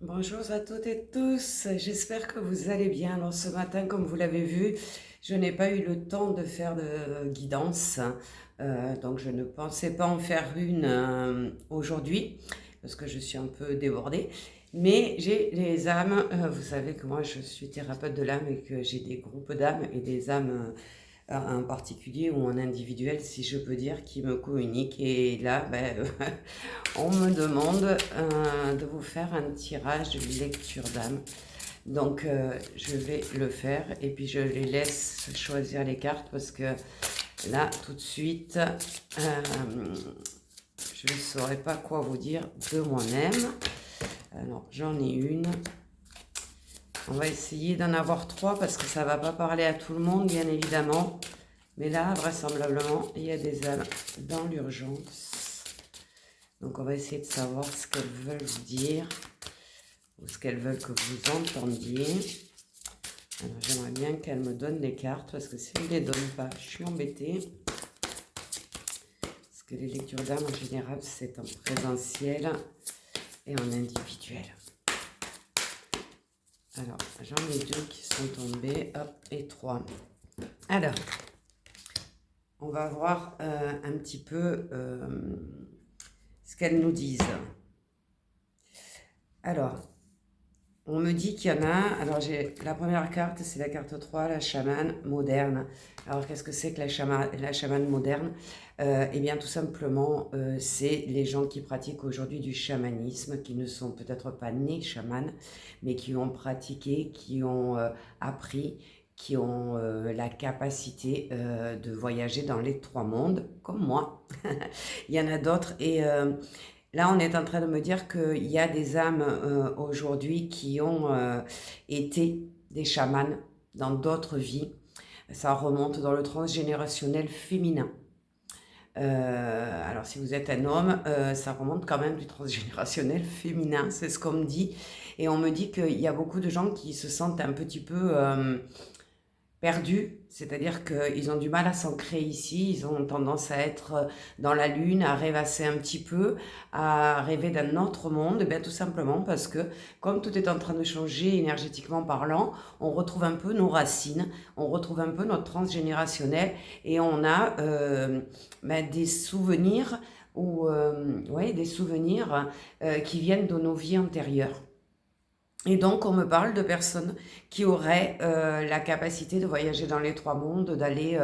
Bonjour à toutes et tous, j'espère que vous allez bien. Alors ce matin, comme vous l'avez vu, je n'ai pas eu le temps de faire de guidance, donc je ne pensais pas en faire une aujourd'hui, parce que je suis un peu débordée. Mais j'ai les âmes, vous savez que moi je suis thérapeute de l'âme et que j'ai des groupes d'âmes et des âmes en particulier ou en individuel, si je peux dire, qui me communiquent. Et là, on me demande de vous faire un tirage de lecture d'âme. Donc, je vais le faire et puis je les laisse choisir les cartes parce que là, tout de suite, je ne saurais pas quoi vous dire de moi-même. Alors, j'en ai une. On va essayer d'en avoir trois parce que ça ne va pas parler à tout le monde, bien évidemment. Mais là, vraisemblablement, il y a des âmes dans l'urgence. Donc, on va essayer de savoir ce qu'elles veulent vous dire ou ce qu'elles veulent que vous entendiez. Alors, j'aimerais bien qu'elles me donnent les cartes parce que si elles ne les donnent pas, je suis embêtée. Parce que les lectures d'âme, en général, c'est en présentiel et en individuel. Alors, j'en ai deux qui sont tombés, hop, et trois. Alors, on va voir un petit peu ce qu'elles nous disent. Alors, on me dit qu'il y en a. Alors, j'ai la première carte, c'est la carte 3, la chamane moderne. Alors, qu'est-ce que c'est que la chamane moderne? Eh bien, tout simplement, c'est les gens qui pratiquent aujourd'hui du chamanisme, qui ne sont peut-être pas nés chamanes, mais qui ont pratiqué, qui ont appris, qui ont la capacité de voyager dans les trois mondes, comme moi. Il y en a d'autres et là, on est en train de me dire qu'il y a des âmes aujourd'hui qui ont été des chamans dans d'autres vies. Ça remonte dans le transgénérationnel féminin. Alors, si vous êtes un homme, ça remonte quand même du transgénérationnel féminin, c'est ce qu'on me dit. Et on me dit qu'il y a beaucoup de gens qui se sentent un petit peu perdus, c'est-à-dire qu'ils ont du mal à s'ancrer ici, ils ont tendance à être dans la lune, à rêvasser un petit peu, à rêver d'un autre monde, et bien tout simplement parce que comme tout est en train de changer énergétiquement parlant, on retrouve un peu nos racines, on retrouve un peu notre transgénérationnel et on a des souvenirs ou ouais, des souvenirs qui viennent de nos vies antérieures. Et donc, on me parle de personnes qui auraient la capacité de voyager dans les trois mondes, d'aller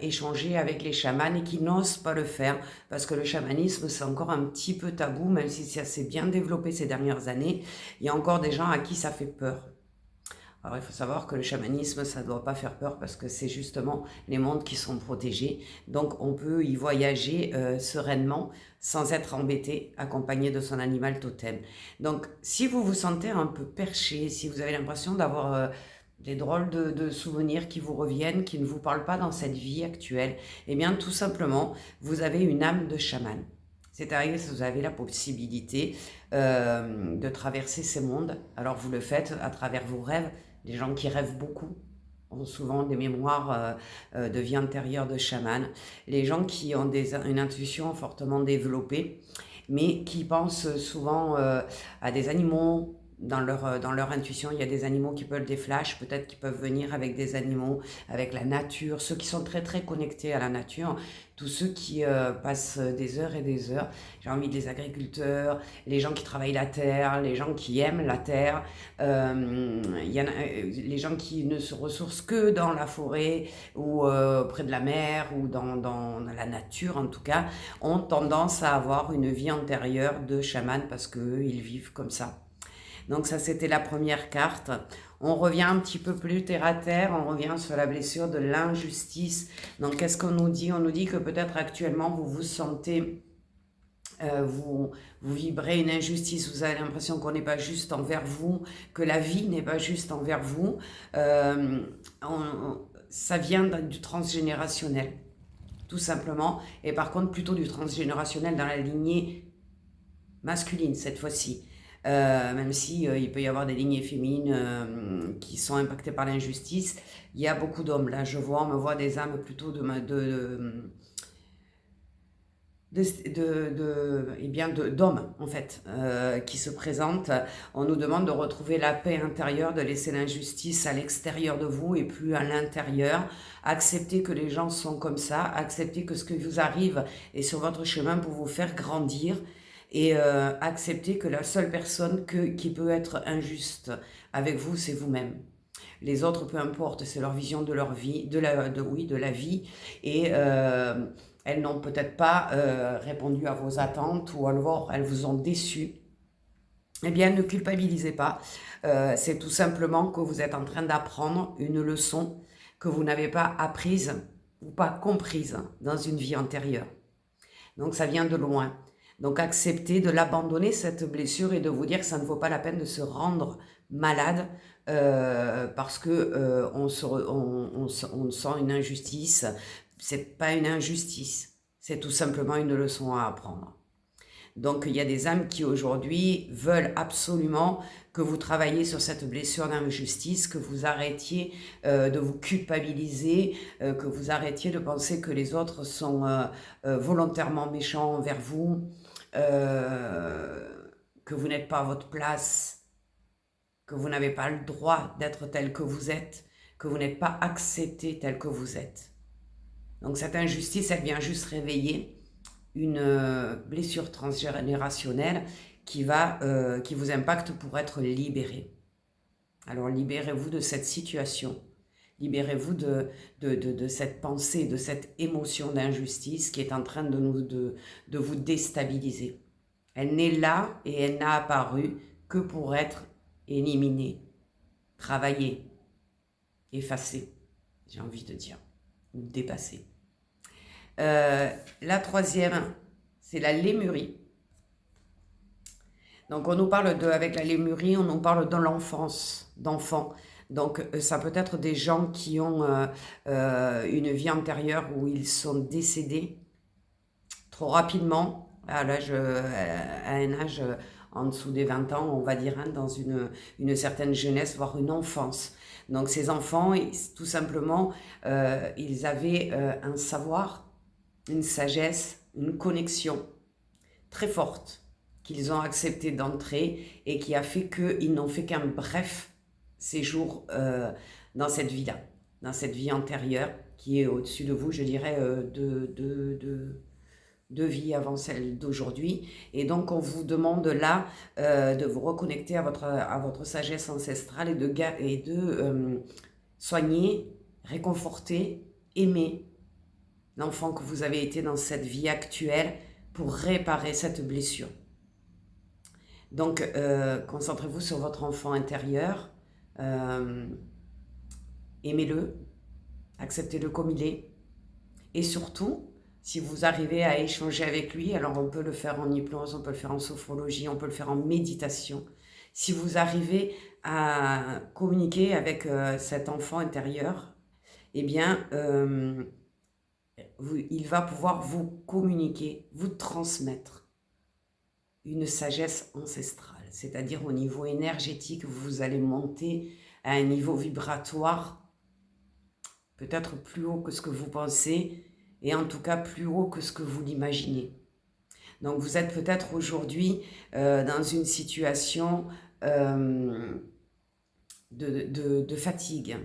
échanger avec les chamans et qui n'osent pas le faire parce que le chamanisme, c'est encore un petit peu tabou, même si ça s'est bien développé ces dernières années. Il y a encore des gens à qui ça fait peur. Alors, il faut savoir que le chamanisme, ça ne doit pas faire peur parce que c'est justement les mondes qui sont protégés. Donc, on peut y voyager sereinement sans être embêté, accompagné de son animal totem. Donc, si vous vous sentez un peu perché, si vous avez l'impression d'avoir des drôles de souvenirs qui vous reviennent, qui ne vous parlent pas dans cette vie actuelle, eh bien, tout simplement, vous avez une âme de chaman. C'est-à-dire que vous avez la possibilité de traverser ces mondes. Alors, vous le faites à travers vos rêves. Les gens qui rêvent beaucoup ont souvent des mémoires de vie antérieure de chaman. Les gens qui ont une intuition fortement développée, mais qui pensent souvent à des animaux. Dans leur intuition, il y a des animaux qui peuvent des flashs, peut-être qui peuvent venir avec des animaux, avec la nature, ceux qui sont très très connectés à la nature, tous ceux qui passent des heures et des heures, j'ai envie les agriculteurs, les gens qui travaillent la terre, les gens qui aiment la terre, il y en a, les gens qui ne se ressourcent que dans la forêt ou près de la mer ou dans la nature en tout cas, ont tendance à avoir une vie antérieure de chaman parce qu'eux, ils vivent comme ça. Donc ça, c'était la première carte. On revient un petit peu plus terre à terre, on revient sur la blessure de l'injustice. Donc qu'est-ce qu'on nous dit? On nous dit que peut-être actuellement, vous vous sentez vous vibrez une injustice, vous avez l'impression qu'on n'est pas juste envers vous, que la vie n'est pas juste envers vous. Euh, Ça vient du transgénérationnel, tout simplement. Et par contre, plutôt du transgénérationnel dans la lignée masculine cette fois-ci. Même si il peut y avoir des lignées féminines qui sont impactées par l'injustice, il y a beaucoup d'hommes. Là, on me voit des âmes plutôt d'hommes, en fait, qui se présentent. On nous demande de retrouver la paix intérieure, de laisser l'injustice à l'extérieur de vous et plus à l'intérieur. Accepter que les gens sont comme ça, accepter que ce qui vous arrive est sur votre chemin pour vous faire grandir et accepter que la seule personne qui peut être injuste avec vous, c'est vous-même. Les autres, peu importe, c'est leur vision de leur vie, de la vie, et elles n'ont peut-être pas répondu à vos attentes, ou alors elles vous ont déçu. Eh bien, ne culpabilisez pas. C'est tout simplement que vous êtes en train d'apprendre une leçon que vous n'avez pas apprise ou pas comprise dans une vie antérieure. Donc, ça vient de loin. Donc, acceptez de l'abandonner, cette blessure, et de vous dire que ça ne vaut pas la peine de se rendre malade parce que on sent une injustice. C'est pas une injustice, c'est tout simplement une leçon à apprendre. Donc, il y a des âmes qui aujourd'hui veulent absolument que vous travailliez sur cette blessure d'injustice, que vous arrêtiez de vous culpabiliser, que vous arrêtiez de penser que les autres sont volontairement méchants envers vous, que vous n'êtes pas à votre place, que vous n'avez pas le droit d'être tel que vous êtes, que vous n'êtes pas accepté tel que vous êtes. Donc cette injustice, elle vient juste réveiller une blessure transgénérationnelle qui vous impacte pour être libéré. Alors libérez-vous de cette situation. Libérez-vous de cette pensée, de cette émotion d'injustice qui est en train de vous déstabiliser. Elle n'est là et elle n'a apparu que pour être éliminée, travaillée, effacée, j'ai envie de dire, ou dépassée. La troisième, c'est la lémurie. Donc on nous parle avec la lémurie, on nous parle de l'enfance, d'enfants. Donc ça peut être des gens qui ont une vie antérieure où ils sont décédés trop rapidement, à un âge en dessous des 20 ans, on va dire, hein, dans une certaine jeunesse, voire une enfance. Donc ces enfants, tout simplement, ils avaient un savoir, une sagesse, une connexion très forte qu'ils ont accepté d'entrer et qui a fait qu'ils n'ont fait qu'un bref séjour dans cette vie-là, dans cette vie antérieure qui est au-dessus de vous, je dirais, de vie avant celle d'aujourd'hui. Et donc on vous demande là de vous reconnecter à votre sagesse ancestrale et de soigner, réconforter, aimer l'enfant que vous avez été dans cette vie actuelle pour réparer cette blessure. Donc, concentrez-vous sur votre enfant intérieur, aimez-le, acceptez-le comme il est, et surtout, si vous arrivez à échanger avec lui, alors on peut le faire en hypnose, on peut le faire en sophrologie, on peut le faire en méditation. Si vous arrivez à communiquer avec cet enfant intérieur, eh bien, il va pouvoir vous communiquer, vous transmettre une sagesse ancestrale, c'est-à-dire au niveau énergétique, vous allez monter à un niveau vibratoire peut-être plus haut que ce que vous pensez et en tout cas plus haut que ce que vous l'imaginez. Donc vous êtes peut-être aujourd'hui dans une situation de fatigue,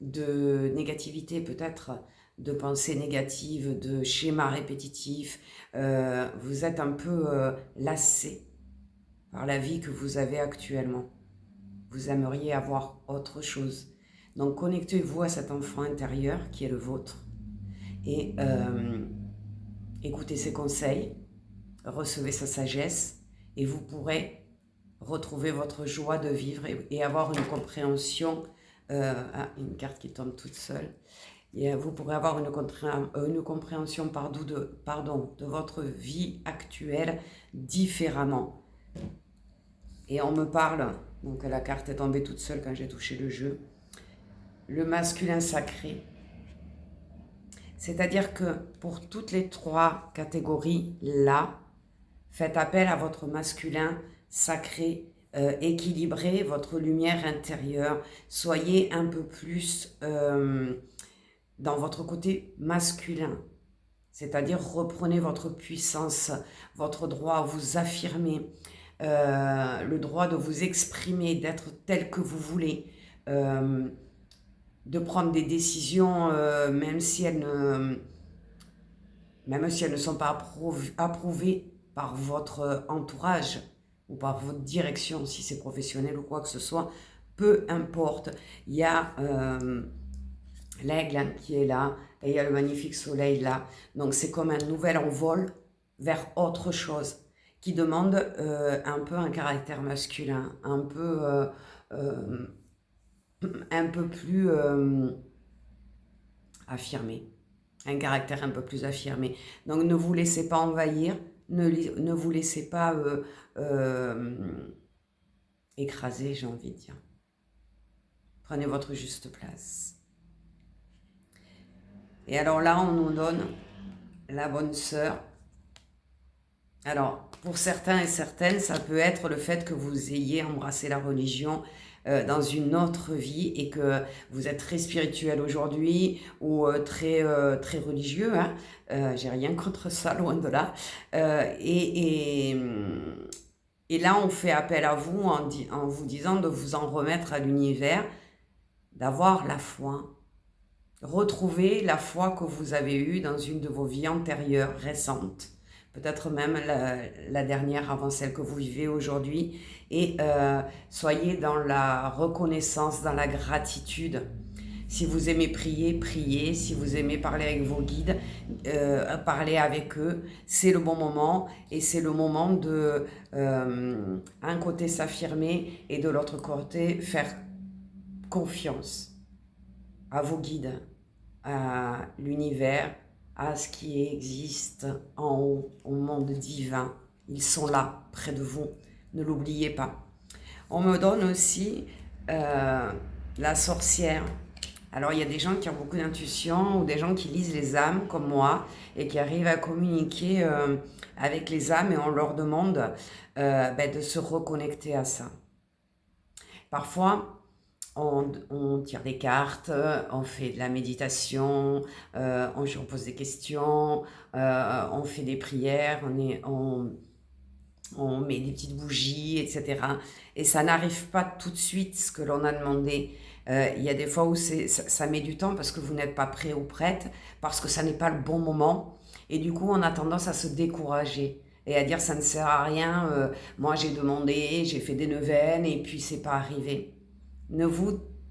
de négativité peut-être, de pensées négatives, de schémas répétitifs. Vous êtes un peu lassé par la vie que vous avez actuellement. Vous aimeriez avoir autre chose. Donc connectez-vous à cet enfant intérieur qui est le vôtre et écoutez ses conseils, recevez sa sagesse et vous pourrez retrouver votre joie de vivre et avoir une compréhension. Une carte qui tombe toute seule. Et vous pourrez avoir une compréhension de votre vie actuelle différemment. Et on me parle, donc la carte est tombée toute seule quand j'ai touché le jeu, le masculin sacré. C'est-à-dire que pour toutes les trois catégories là, faites appel à votre masculin sacré, équilibrez votre lumière intérieure, soyez un peu plus dans votre côté masculin. C'est-à-dire reprenez votre puissance, votre droit à vous affirmer, le droit de vous exprimer, d'être tel que vous voulez, euh, de prendre des décisions même si elles ne sont pas approuvées par votre entourage ou par votre direction, si c'est professionnel ou quoi que ce soit, peu importe. Il y a l'aigle qui est là et il y a le magnifique soleil là. Donc c'est comme un nouvel envol vers autre chose qui demande un peu un caractère masculin, euh, un peu plus affirmé, un caractère un peu plus affirmé. Donc ne vous laissez pas envahir, ne vous laissez pas écraser, j'ai envie de dire. Prenez votre juste place. Et alors là, on nous donne la bonne sœur. Alors, pour certains et certaines, ça peut être le fait que vous ayez embrassé la religion dans une autre vie et que vous êtes très spirituel aujourd'hui ou très religieux. Hein. J'ai rien contre ça, loin de là. Et là, on fait appel à vous en vous disant de vous en remettre à l'univers, d'avoir la foi. Retrouver la foi que vous avez eue dans une de vos vies antérieures, récentes. Peut-être même la dernière avant celle que vous vivez aujourd'hui. Et soyez dans la reconnaissance, dans la gratitude. Si vous aimez prier, priez. Si vous aimez parler avec vos guides, parlez avec eux. C'est le bon moment. Et c'est le moment de, un côté s'affirmer et de l'autre côté faire confiance à vos guides, à l'univers, à ce qui existe en haut, au monde divin. Ils sont là, près de vous. Ne l'oubliez pas. On me donne aussi la sorcière. Alors, il y a des gens qui ont beaucoup d'intuition ou des gens qui lisent les âmes, comme moi, et qui arrivent à communiquer avec les âmes et on leur demande de se reconnecter à ça. Parfois, on tire des cartes, on fait de la méditation, on pose des questions, on fait des prières, on met des petites bougies, etc. Et ça n'arrive pas tout de suite ce que l'on a demandé. Il y a des fois où ça met du temps parce que vous n'êtes pas prêt ou prête, parce que ça n'est pas le bon moment. Et du coup, on a tendance à se décourager et à dire ça ne sert à rien. Moi, j'ai demandé, j'ai fait des neuvaines et puis c'est pas arrivé.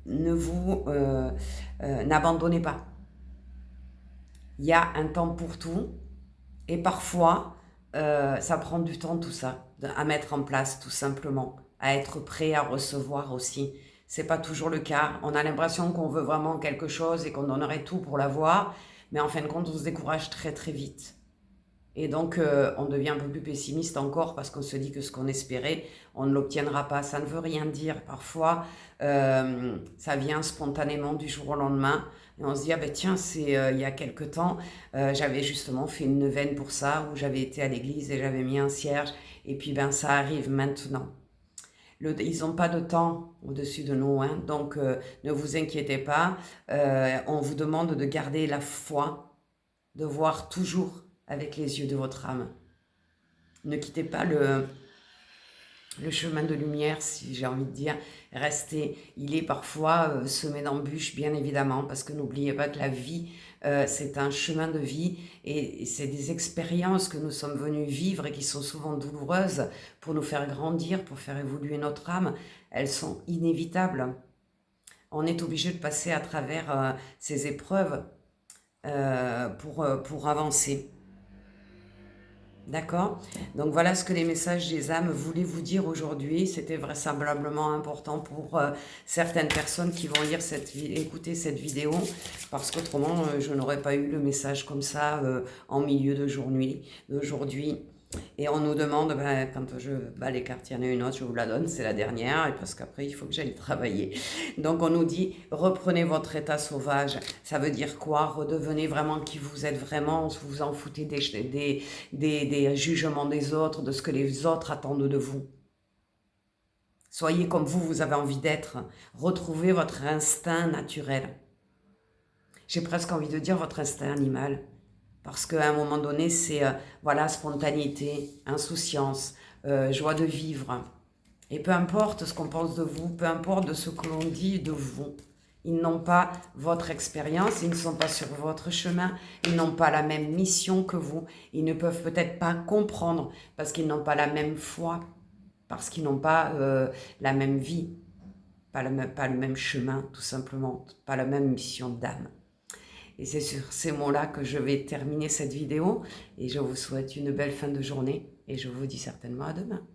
N'abandonnez pas. Il y a un temps pour tout et parfois ça prend du temps tout ça à mettre en place tout simplement, à être prêt à recevoir aussi. C'est pas toujours le cas. On a l'impression qu'on veut vraiment quelque chose et qu'on donnerait tout pour l'avoir, mais en fin de compte on se décourage très très vite. Et donc, on devient un peu plus pessimiste encore parce qu'on se dit que ce qu'on espérait, on ne l'obtiendra pas. Ça ne veut rien dire. Parfois, ça vient spontanément du jour au lendemain. Et on se dit, ah ben tiens, il y a quelque temps, j'avais justement fait une neuvaine pour ça, où j'avais été à l'église et j'avais mis un cierge. Et puis, ben, ça arrive maintenant. Ils n'ont pas de temps au-dessus de nous, hein, donc ne vous inquiétez pas. On vous demande de garder la foi, de voir toujours avec les yeux de votre âme. Ne quittez pas le chemin de lumière, si j'ai envie de dire. Restez. Il est parfois semé d'embûches, bien évidemment, parce que n'oubliez pas que la vie, c'est un chemin de vie et c'est des expériences que nous sommes venus vivre et qui sont souvent douloureuses pour nous faire grandir, pour faire évoluer notre âme. Elles sont inévitables. On est obligé de passer à travers ces épreuves pour avancer. D'accord? Donc voilà ce que les messages des âmes voulaient vous dire aujourd'hui. C'était vraisemblablement important pour certaines personnes qui vont écouter cette vidéo, parce qu'autrement, je n'aurais pas eu le message comme ça en milieu d'aujourd'hui. Et on nous demande, quand je bats les cartes, il y en a une autre, je vous la donne, c'est la dernière, et parce qu'après, il faut que j'aille travailler. Donc, on nous dit, reprenez votre état sauvage. Ça veut dire quoi? Redevenez vraiment qui vous êtes vraiment, vous vous en foutez des jugements des autres, de ce que les autres attendent de vous. Soyez comme vous avez envie d'être. Retrouvez votre instinct naturel. J'ai presque envie de dire votre instinct animal. Parce qu'à un moment donné, c'est voilà, spontanéité, insouciance, joie de vivre. Et peu importe ce qu'on pense de vous, peu importe de ce que l'on dit de vous, ils n'ont pas votre expérience, ils ne sont pas sur votre chemin, ils n'ont pas la même mission que vous, ils ne peuvent peut-être pas comprendre parce qu'ils n'ont pas la même foi, parce qu'ils n'ont pas la même vie, pas le même chemin tout simplement, pas la même mission d'âme. Et c'est sur ces mots-là que je vais terminer cette vidéo et je vous souhaite une belle fin de journée et je vous dis certainement à demain.